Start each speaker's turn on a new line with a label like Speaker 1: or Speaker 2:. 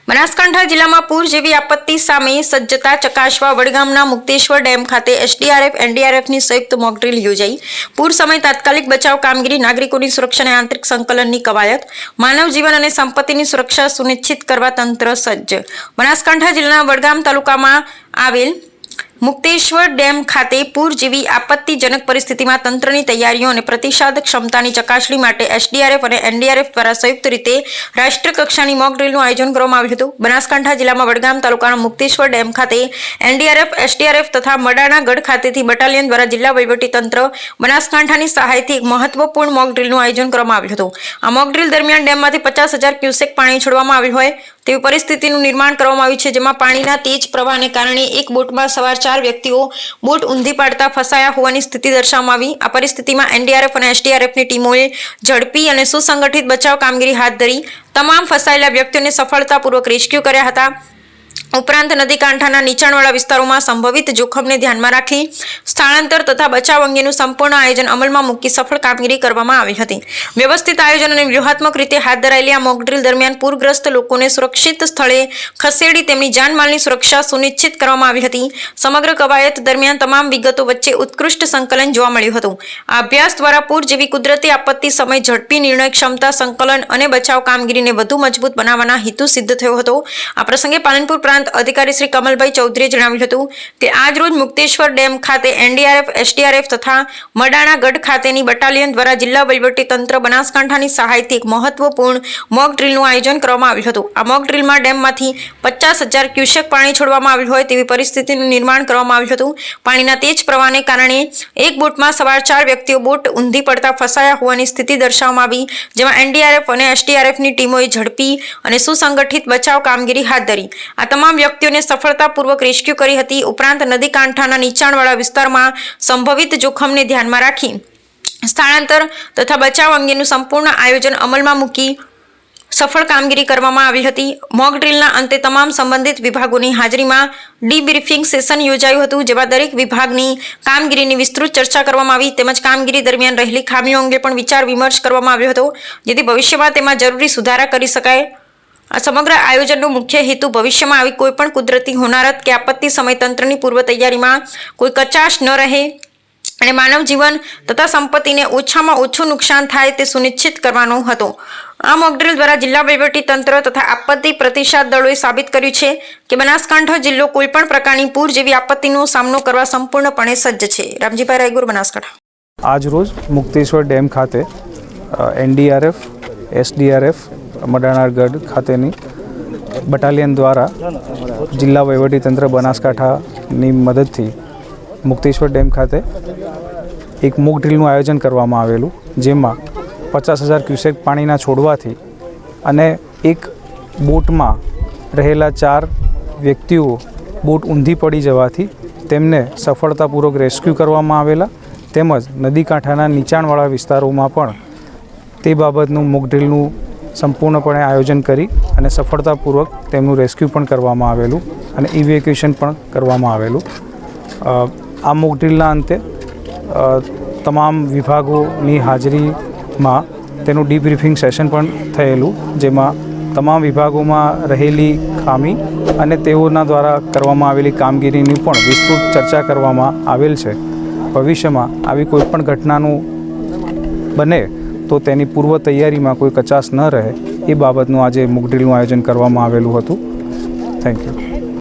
Speaker 1: બનાસકાંઠા જિલ્લામાં પૂર જેવી આપત્તિ સામે સજ્જતા ચકાસવા વડગામના મુક્તેશ્વર ડેમ ખાતે એસડીઆરએફ એનડીઆરએફની સંયુક્ત મોક ડ્રીલ યોજાઈ। પૂર સમયે તાત્કાલિક બચાવ કામગીરી, નાગરિકોની સુરક્ષા અને આંતરિક સંકલનની કવાયત, માનવ જીવન અને સંપત્તિની સુરક્ષા સુનિશ્ચિત કરવા તંત્ર સજ્જ। બનાસકાંઠા જિલ્લાના વડગામ તાલુકામાં આવેલ મુક્તેશ્વર ડેમ ખાતે પૂર જેવી આપત્તિજનક પરિસ્થિતિમાં તંત્રની તૈયારીઓ અને પ્રતિસાદ ક્ષમતાની ચકાસણી માટે એસડીઆરએફ અને એનડીઆરએફ દ્વારા સંયુક્ત રીતે રાષ્ટ્રીય કક્ષાની મોક ડ્રીલનું આયોજન કરવામાં આવ્યું હતું। બનાસકાંઠા જિલ્લામાં વડગામ તાલુકાના મુક્તેશ્વર ડેમ ખાતે એનડીઆરએફ, એસડીઆરએફ તથા મડાણા ગઢ ખાતેથી બટાલિયન દ્વારા જિલ્લા વહીવટીતંત્ર બનાસકાંઠાની સહાયથી એક મહત્વપૂર્ણ મોક ડ્રીલનું આયોજન કરવામાં આવ્યું હતું। આ મોક ડ્રીલ દરમિયાન ડેમમાંથી 50,000 ક્યુસેક પાણી છોડવામાં આવ્યું હોય તેવી પરિસ્થિતિનું નિર્માણ કરવામાં આવ્યું છે, જેમાં પાણીના તેજ પ્રવાહને કારણે એક બોટમાં સવાર 4 વ્યક્તિઓ બોટ ઊંધી પાડતા ફસાયા હોવાની સ્થિતિ દર્શાવવામાં આવી। આ પરિસ્થિતિમાં એનડીઆરએફ અને એસડીઆરએફની ટીમોએ ઝડપી અને સુસંગઠિત બચાવ કામગીરી હાથ ધરી તમામ ફસાયેલા વ્યક્તિઓને સફળતાપૂર્વક રેસ્ક્યુ કર્યા હતા। ઉપરાંત નદી કાંઠાના નીચાણવાળા વિસ્તારોમાં સંભવિત જોખમને ધ્યાનમાં રાખી સ્થળાંતર તથા બચાવ અંગેનું સંપૂર્ણ આયોજન અમલમાં મૂકી સફળ કામગીરી કરવામાં આવી હતી। વ્યવસ્થિત આયોજન અને વ્યૂહાત્મક રીતે હાથ ધરાયેલી આ મોક ડ્રીલ દરમિયાન પૂરગ્રસ્ત લોકોને સુરક્ષિત સ્થળે ખસેડી તેમની જાનમાલની સુરક્ષા સુનિશ્ચિત કરવામાં આવી હતી। સમગ્ર કવાયત દરમિયાન તમામ વિગતો વચ્ચે ઉત્કૃષ્ટ સંકલન જોવા મળ્યું હતું। આ અભ્યાસ દ્વારા પૂર જેવી કુદરતી આપત્તિ સમયે ઝડપી નિર્ણય ક્ષમતા, સંકલન અને બચાવ કામગીરીને વધુ મજબૂત બનાવવાના હેતુ સિદ્ધ થયો હતો। આ પ્રસંગે પાલનપુર પ્રાંત અધિકારી શ્રી કમલભાઈ ચૌધરીએ જણાવ્યું હતું કે આજ રોજ મુક્તેશ્વર ડેમ ખાતે એનડીઆરએફ, એસડીઆરએફ તથા મડાણા ગઢ ખાતેની બટાલિયન દ્વારા જિલ્લા વહીવટીતંત્ર બનાસકાંઠાની સહાયથી એક મહત્વપૂર્ણ મોક ડ્રીલનું આયોજન કરવામાં આવ્યું હતું। આ મોક ડ્રીલમાં ડેમમાંથી 50,000 ક્યુસેક પાણી છોડવામાં આવ્યું હોય તેવી પરિસ્થિતિનું નિર્માણ કરવામાં આવ્યું હતું। પાણીના તેજ પ્રવાહને કારણે એક બોટમાં સવાર 4 વ્યક્તિઓ બોટ ઊંધી પડતા ફસાયા હોવાની સ્થિતિ દર્શાવવામાં આવી, જેમાં એનડીઆરએફ અને એસડીઆરએફની ટીમોએ ઝડપી અને સુસંગઠિત બચાવ કામગીરી હાથ ધરી આ તમામ વ્યક્તિઓને સફળતાપૂર્વક રેસ્ક્યુ કરી હતી। ઉપરાંત નદી કાંઠાના નીચાણવાળા વિસ્તારમાં સંભવિત જોખમને ધ્યાનમાં રાખી સ્થળાંતર તથા બચાવ અંગેનું સંપૂર્ણ આયોજન અમલમાં મૂકી સફળ કામગીરી કરવામાં આવી હતી। મોક ડ્રીલના અંતે તમામ સંબંધિત વિભાગોની હાજરીમાં ડીબ્રીફિંગ સેશન યોજાયું હતું, જેમાં દરેક વિભાગની કામગીરીની વિસ્તૃત ચર્ચા કરવામાં આવી તેમજ કામગીરી દરમિયાન રહેલી ખામીઓ અંગે પણ વિચાર વિમર્શ કરવામાં આવ્યો હતો, જેથી ભવિષ્યમાં તેમાં જરૂરી સુધારા કરી શકાય। આ સમગ્ર આયોજનનો મુખ્ય હેતુ ભવિષ્યમાં આવી કોઈપણ કુદરતી હોનારત કે આપત્તિ સમય તંત્રની પૂર્વ તૈયારીમાં કોઈ કચાશ ન રહે અને માનવ જીવન તથા સંપત્તિને ઓછામાં ઓછું નુકસાન થાય તે સુનિશ્ચિત કરવાનો હતો। આ મોક ડ્રીલ દ્વારા જિલ્લા વહીવટીતંત્ર તથા આપત્તિ પ્રતિસાદ દળોએ સાબિત કર્યું છે કે બનાસકાંઠા જિલ્લો કોઈપણ પ્રકારની પૂર જેવી આપત્તિનો સામનો કરવા સંપૂર્ણપણે સજ્જ છે। રામજીભાઈ રાયગુર, બનાસકાંઠા।
Speaker 2: આજ રોજ મુક્તેશ્વર ડેમ ખાતે એનડીઆરએફ, એસડીઆરએફ મડાણાગઢ ખાતેની બટાલિયન દ્વારા જિલ્લા વહીવટીતંત્ર બનાસકાંઠાની મદદથી મુક્તેશ્વર ડેમ ખાતે એક મોક ડ્રીલનું આયોજન કરવામાં આવેલું, જેમાં 50,000 ક્યુસેક પાણીના છોડવાથી અને એક બોટમાં રહેલા 4 વ્યક્તિઓ બોટ ઊંધી પડી જવાથી તેમને સફળતાપૂર્વક રેસ્ક્યુ કરવામાં આવેલા, તેમજ નદી કાંઠાના નીચાણવાળા વિસ્તારોમાં પણ તે બાબતનું મોક ડ્રીલનું સંપૂર્ણપણે આયોજન કરી અને સફળતાપૂર્વક તેમનું રેસ્ક્યુ પણ કરવામાં આવેલું અને ઇવેક્યુએશન પણ કરવામાં આવેલું। આ મોક ડ્રીલના અંતે તમામ વિભાગોની હાજરીમાં તેનું ડીબ્રીફિંગ સેશન પણ થયેલું, જેમાં તમામ વિભાગોમાં રહેલી ખામી અને તેઓના દ્વારા કરવામાં આવેલી કામગીરીની પણ વિસ્તૃત ચર્ચા કરવામાં આવેલ છે। ભવિષ્યમાં આવી કોઈપણ ઘટનાનું બને તો તેની પૂર્વ તૈયારીમાં કોઈ કચાશ ન રહે એ બાબતનું આજે મોક ડ્રીલનું આયોજન કરવામાં આવેલું હતું। Thank you.